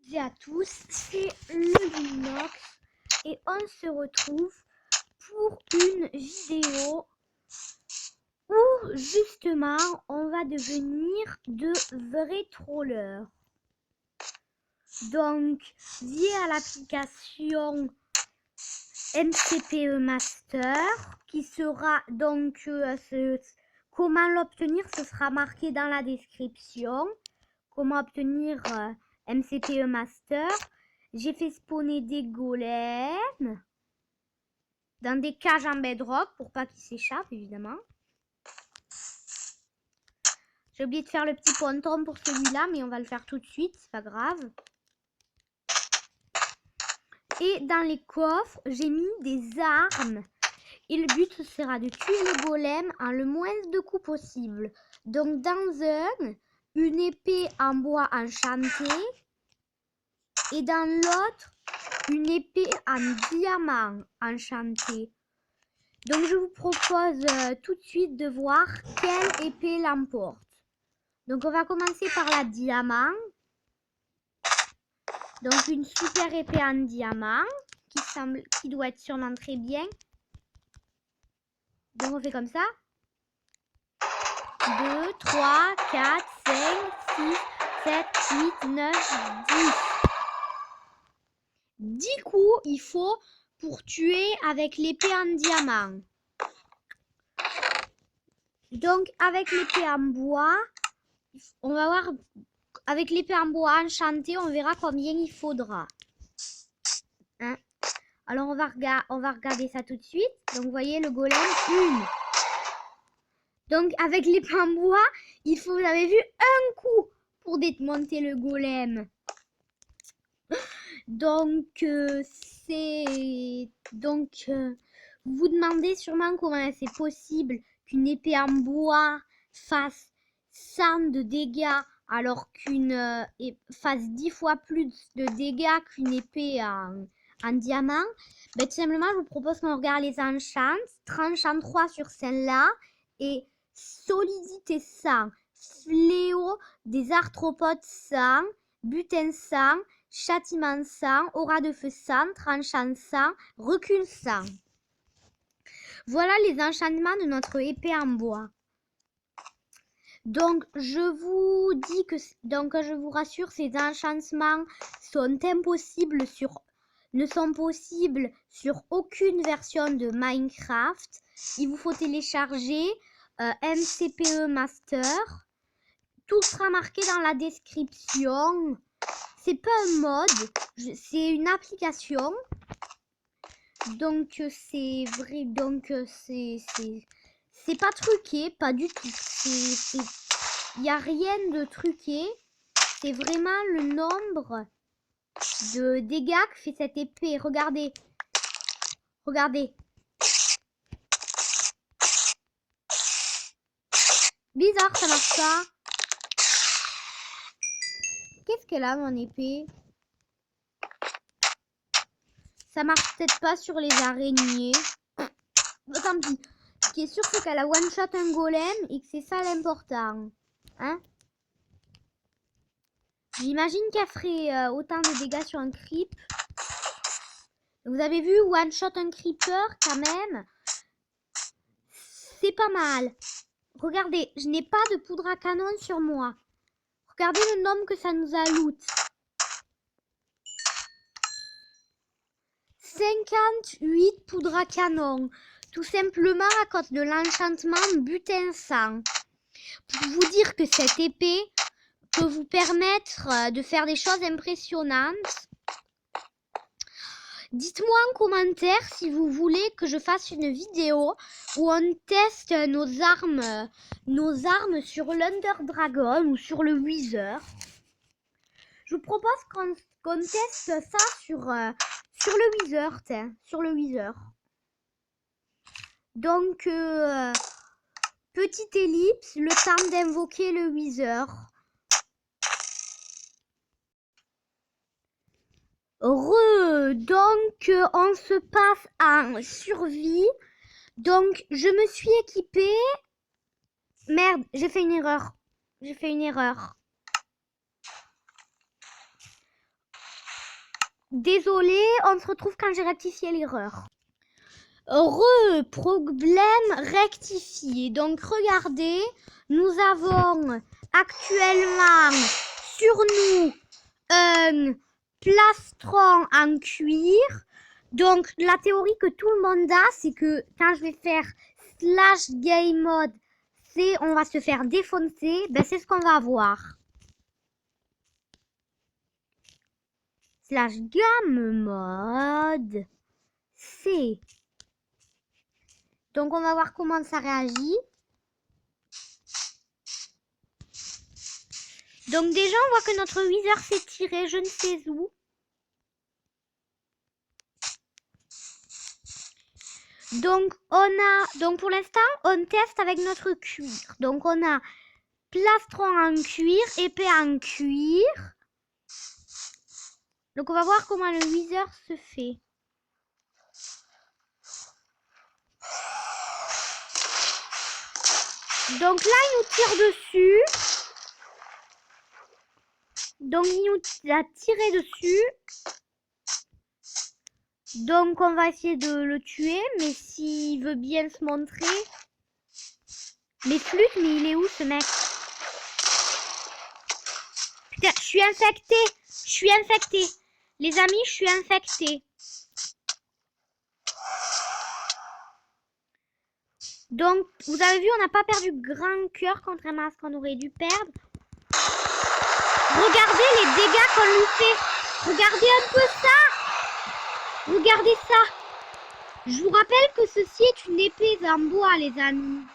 Bonjour à tous, c'est le Linox et on se retrouve pour une vidéo où justement on va devenir de vrais trollers. Donc via l'application MCPE Master qui sera donc comment l'obtenir, ce sera marqué dans la description. Comment obtenir MCPE Master. J'ai fait spawner des golems dans des cages en bedrock pour pas qu'ils s'échappent évidemment. J'ai oublié de faire le petit ponton pour celui-là, mais on va le faire tout de suite, c'est pas grave. Et dans les coffres, j'ai mis des armes. Et le but sera de tuer le golem en le moins de coups possible. Donc dans une épée en bois enchanté. Et dans l'autre, une épée en diamant enchanté. Donc je vous propose tout de suite de voir quelle épée l'emporte. Donc on va commencer par la diamant. Donc une super épée en diamant qui doit être sûrement très bien. Donc on fait comme ça. 2, 3, 4, 5, 6, 7, 8, 9, 10. 10 coups il faut pour tuer avec l'épée en diamant. Donc avec l'épée en bois, on va voir, avec l'épée en bois enchantée, on verra combien il faudra. Hein? Alors on va regarder ça tout de suite. Donc vous voyez le golem, une. Donc avec l'épée en bois, il faut, vous avez vu, un coup pour démonter le golem. Donc vous vous demandez sûrement comment c'est possible qu'une épée en bois fasse 100 de dégâts alors qu'une fasse 10 fois plus de dégâts qu'une épée en diamant. Ben, tout simplement, je vous propose qu'on regarde les enchants. Tranchant 3 sur celle-là et solidité 100, fléau des arthropodes 100, butin 100, châtiment 100, aura de feu 100, tranchant 100, recul 100. Voilà les enchantements de notre épée en bois. Donc je vous dis que je vous rassure, ces enchantements ne sont possibles sur aucune version de Minecraft. Il vous faut télécharger MCPE Master. Tout sera marqué dans la description. C'est pas un mode, c'est une application. Donc c'est vrai, donc c'est pas truqué, pas du tout. Il n'y a rien de truqué. C'est vraiment le nombre de dégâts que fait cette épée. Regardez. Regardez. Bizarre, ça marche pas. Qu'est-ce qu'elle a, mon épée? Ça marche peut-être pas sur les araignées. Tant pis. Ce qui est sûr, c'est qu'elle a one-shot un golem et que c'est ça l'important. Hein? J'imagine qu'elle ferait autant de dégâts sur un creep. Vous avez vu, one-shot un creeper quand même. C'est pas mal. Regardez, je n'ai pas de poudre à canon sur moi. Regardez le nombre que ça nous a loot. 58 poudres à canon. Tout simplement à cause de l'enchantement butin 100. Pour vous dire que cette épée peut vous permettre de faire des choses impressionnantes. Dites-moi en commentaire si vous voulez que je fasse une vidéo où on teste nos armes sur l'Under Dragon ou sur le Wither. Je vous propose qu'on teste ça sur le Wither, sur le Wither. Donc, petite ellipse, le temps d'invoquer le Wither. Donc on se passe en survie. Donc je me suis équipée. Merde, j'ai fait une erreur. Désolée, on se retrouve quand j'ai rectifié l'erreur. Problème rectifié. Donc regardez, nous avons actuellement sur nous un plastron en cuir. Donc la théorie que tout le monde a, c'est que quand je vais faire slash game mode, on va se faire défoncer. Ben c'est ce qu'on va avoir. Slash game mode, c'est. Donc on va voir comment ça réagit. Donc déjà on voit que notre wither s'est tiré je ne sais où. Donc pour l'instant on teste avec notre cuir. Donc on a plastron en cuir, épée en cuir. Donc on va voir comment le wither se fait. Donc là il nous tire dessus. Donc il nous a tiré dessus. Donc on va essayer de le tuer, mais s'il veut bien se montrer. Les flûtes, mais il est où ce mec? Putain, je suis infectée. Je suis infectée. Les amis, je suis infectée. Donc, vous avez vu, on n'a pas perdu grand cœur contrairement à ce qu'on aurait dû perdre. Regardez les dégâts qu'on lui fait. Regardez un peu ça. Regardez ça. Je vous rappelle que ceci est une épée en bois, les amis.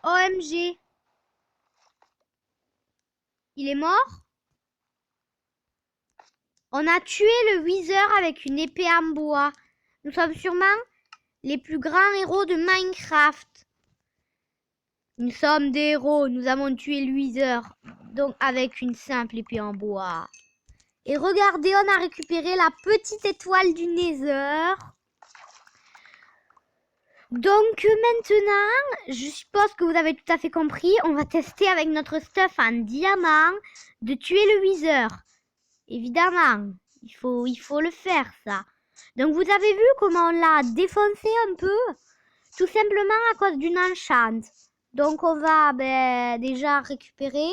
OMG. Il est mort. On a tué le wither avec une épée en bois. Nous sommes sûrement les plus grands héros de Minecraft. Nous sommes des héros. Nous avons tué le wither. Donc avec une simple épée en bois. Et regardez, on a récupéré la petite étoile du Nether. Donc maintenant, je suppose que vous avez tout à fait compris. On va tester avec notre stuff en diamant de tuer le wither. Évidemment, il faut le faire ça. Donc vous avez vu comment on l'a défoncé un peu? Tout simplement à cause d'une enchant. Donc on va déjà récupérer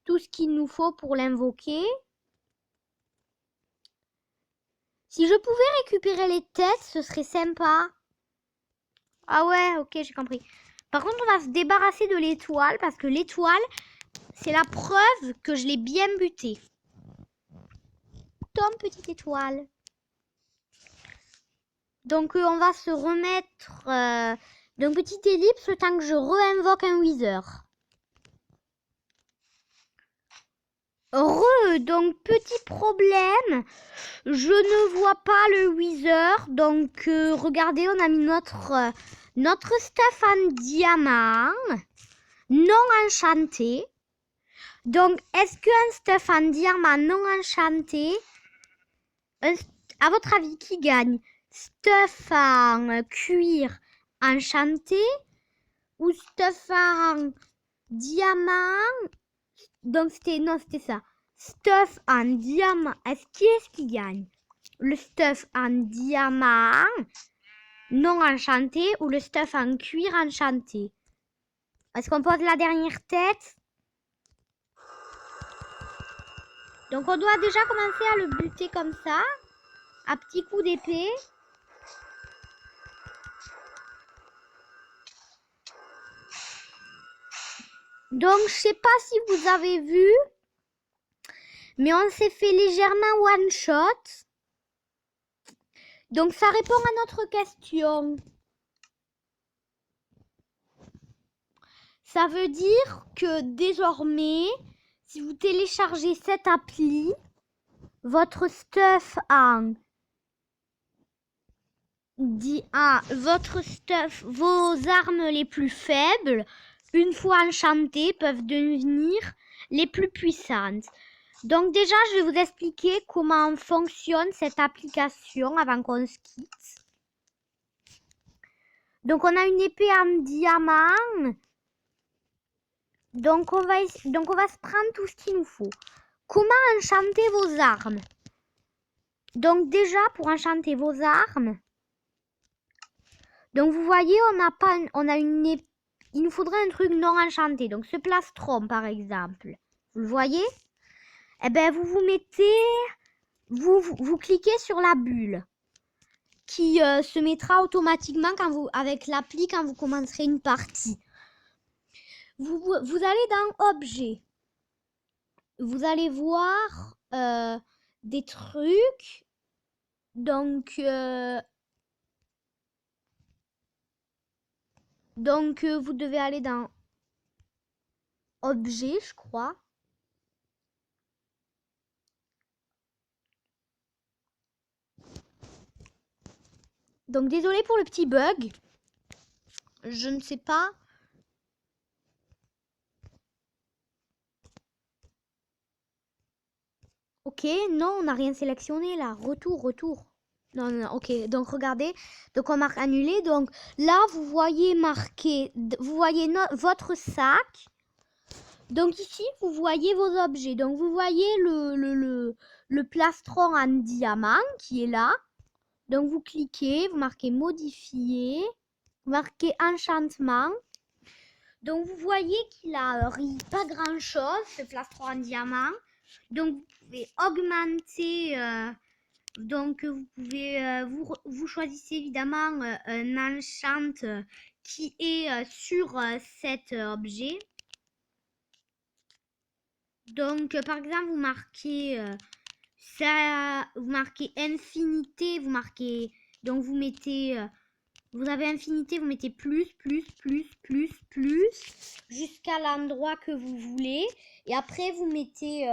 tout ce qu'il nous faut pour l'invoquer. Si je pouvais récupérer les têtes, ce serait sympa. Ah ouais, ok, j'ai compris. Par contre, on va se débarrasser de l'étoile parce que l'étoile, c'est la preuve que je l'ai bien buté. Tom, petite étoile. Donc on va se remettre d'une petite ellipse le temps que je réinvoque un wither. Donc petit problème, je ne vois pas le wither. Donc regardez, on a mis notre stuff en diamant non enchanté. Donc est-ce qu'un stuff en diamant non enchanté, à votre avis, qui gagne? Stuff en cuir enchanté ou stuff en diamant? Donc c'était ça. Stuff en diamant. Est-ce qui gagne? Le stuff en diamant non enchanté ou le stuff en cuir enchanté? Est-ce qu'on pose la dernière tête? Donc on doit déjà commencer à le buter comme ça, à petits coups d'épée. Donc je sais pas si vous avez vu, mais on s'est fait légèrement one shot. Donc ça répond à notre question. Ça veut dire que désormais, si vous téléchargez cette appli, votre stuff vos armes les plus faibles, une fois enchantées, peuvent devenir les plus puissantes. Donc déjà, je vais vous expliquer comment fonctionne cette application avant qu'on se quitte. Donc on a une épée en diamant. Donc on va se prendre tout ce qu'il nous faut. comment enchanter vos armes? Donc déjà, pour enchanter vos armes, donc vous voyez, il nous faudrait un truc non enchanté. Donc ce plastron, par exemple, vous le voyez? Eh ben, vous mettez, vous cliquez sur la bulle qui se mettra automatiquement avec l'appli quand vous commencerez une partie. Vous allez dans Objet. Vous allez voir des trucs. Donc, vous devez aller dans Objet, je crois. Donc, désolé pour le petit bug. Je ne sais pas. Ok, non, on n'a rien sélectionné là. Retour. Non, ok. Donc, regardez. Donc, on marque annuler. Donc, là, vous voyez marqué. Vous voyez votre sac. Donc, ici, vous voyez vos objets. Donc, vous voyez le plastron en diamant qui est là. Donc, vous cliquez, vous marquez modifier, vous marquez enchantement. Donc, vous voyez qu'il a pas grand chose, ce plastron en diamant. Donc, vous pouvez augmenter. Donc, vous pouvez, vous choisissez évidemment un enchant qui est sur cet objet. Donc, par exemple, vous marquez vous marquez infinité, donc vous mettez, vous avez infinité, vous mettez plus, jusqu'à l'endroit que vous voulez. Et après, vous mettez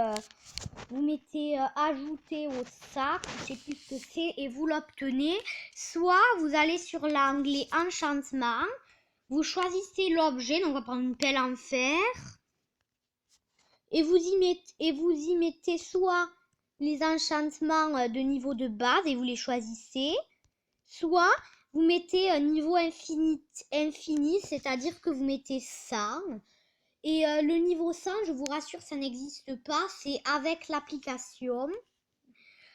ajouter au sac, je sais plus ce que c'est, et vous l'obtenez. Soit vous allez sur l'onglet enchantement, vous choisissez l'objet, donc on va prendre une pelle en fer, et vous y mettez soit les enchantements de niveau de base et vous les choisissez, soit vous mettez un niveau infini, c'est-à-dire que vous mettez 100. Et le niveau 100, je vous rassure, ça n'existe pas, c'est avec l'application.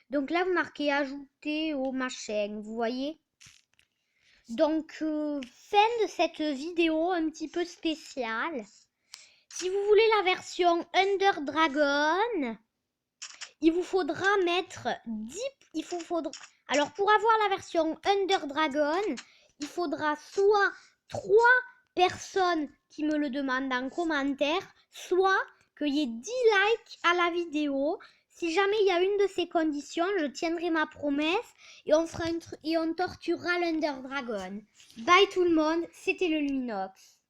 Donc là, vous marquez ajouter au machin, vous voyez. Donc, fin de cette vidéo un petit peu spéciale. Si vous voulez la version Under Dragon, il vous faudra mettre 10... Alors, pour avoir la version Under Dragon, il faudra soit 3 personnes qui me le demandent en commentaire, soit qu'il y ait 10 likes à la vidéo. Si jamais il y a une de ces conditions, je tiendrai ma promesse et on torturera l'Under Dragon. Bye tout le monde, c'était le Luminox.